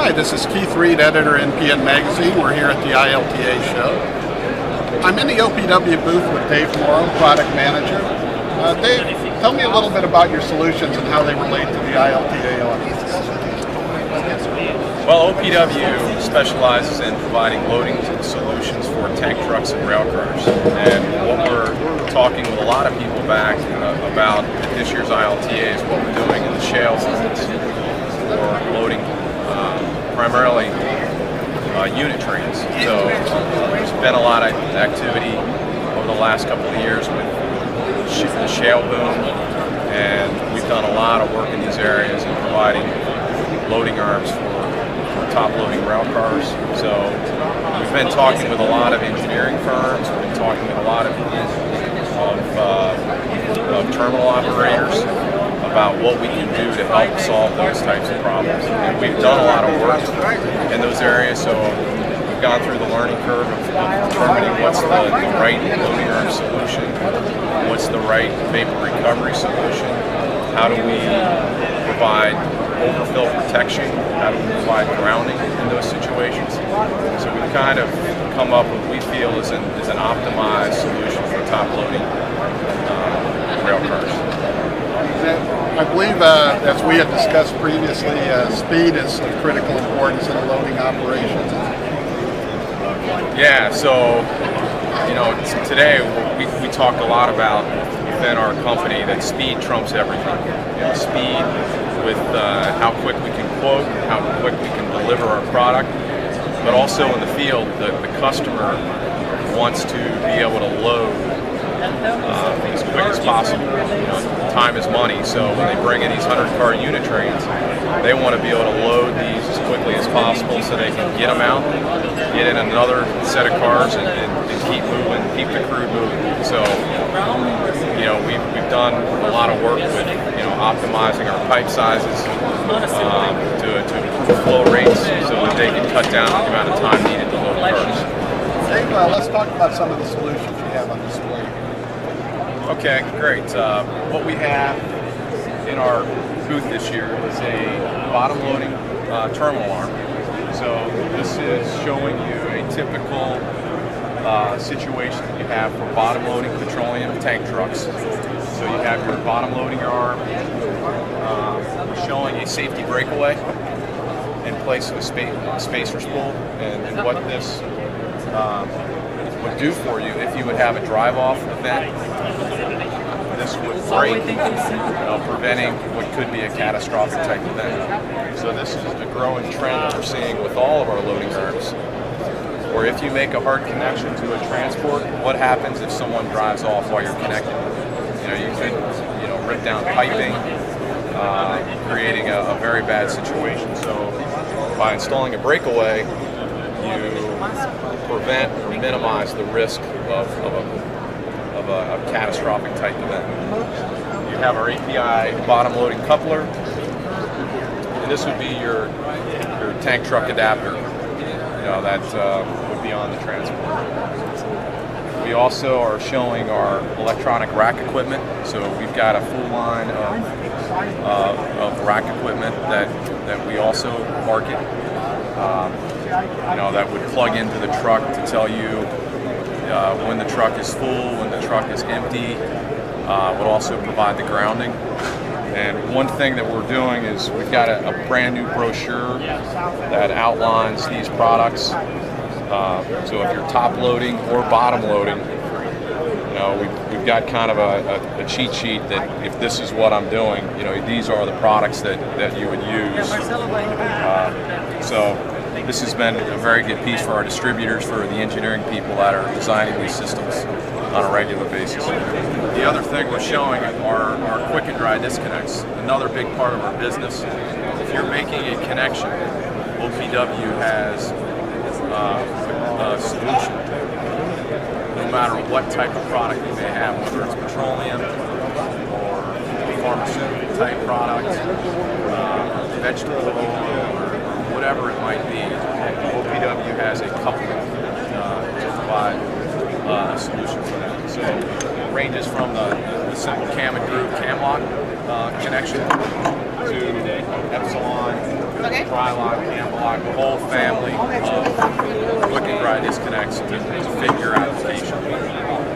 Hi, this is Keith Reed, editor in PN Magazine. We're here at the ILTA show. I'm in the OPW booth with Dave Morrow, product manager. Dave, tell me a little bit about your solutions and how they relate to the ILTA audience. Well, OPW specializes in providing loading solutions for tank trucks and rail cars. And what we're talking with a lot of people back about at this year's ILTA is what we're doing in the shale zones for loading primarily unit trains. So there's been a lot of activity over the last couple of years with the shale boom, and we've done a lot of work in these areas in providing loading arms for top loading rail cars. So we've been talking with a lot of engineering firms, we've been talking with a lot of terminal operators about what we can do to help solve those types of problems. And we've done a lot of work in those areas, so we've gone through the learning curve of determining what's the right loading arm solution, what's the right vapor recovery solution, how do we provide overfill protection, how do we provide grounding in those situations. So we've kind of come up with what we feel is an optimized solution for top loading rail cars. I believe, as we had discussed previously, speed is of critical importance in a loading operation. Yeah, so today we talk a lot about within our company that speed trumps everything. Speed with how quick we can quote, how quick we can deliver our product, but also in the field, the customer wants to be able to load as quick as possible. Time is money, so when they bring in these 100-car unit trains, they want to be able to load these as quickly as possible so they can get them out, get in another set of cars, and keep moving, keep the crew moving. So, we've done a lot of work with optimizing our pipe sizes to improve flow rates so that they can cut down the amount of time needed to load cars. Dave, let's talk about some of the solutions you have on display. Okay, great. What we have in our booth this year is a bottom loading terminal arm. So this is showing you a typical situation that you have for bottom loading petroleum tank trucks. So you have your bottom loading arm showing a safety breakaway in place of a spacer spool, and what this would do for you if you would have a drive-off event. This would break, preventing what could be a catastrophic type event. So this is a growing trend that we're seeing with all of our loading arms. Or if you make a hard connection to a transport, what happens if someone drives off while you're connected? You could, rip down piping, creating a very bad situation. So by installing a breakaway, you prevent or minimize the risk of a catastrophic type event. You have our API bottom loading coupler, and this would be your tank truck adapter that would be on the transport. We also are showing our electronic rack equipment, so we've got a full line of rack equipment that we also market. That would plug into the truck to tell you when the truck is full, when the truck is empty. Would also provide the grounding. And one thing that we're doing is we've got a brand new brochure that outlines these products. So if you're top loading or bottom loading, we've got kind of a cheat sheet that if this is what I'm doing, these are the products that you would use. So this has been a very good piece for our distributors, for the engineering people that are designing these systems on a regular basis. The other thing we're showing are our quick and dry disconnects, another big part of our business. If you're making a connection, OPW has a solution, no matter what type of product you may have, whether it's petroleum or pharmaceutical type product, vegetable oil, or whatever it might be. OPW has a coupling to provide a solution for that. So it ranges from the simple cam and groove cam lock connection to Epsilon, dry lock, cam lock a whole family of quick and dry disconnects to fit your application.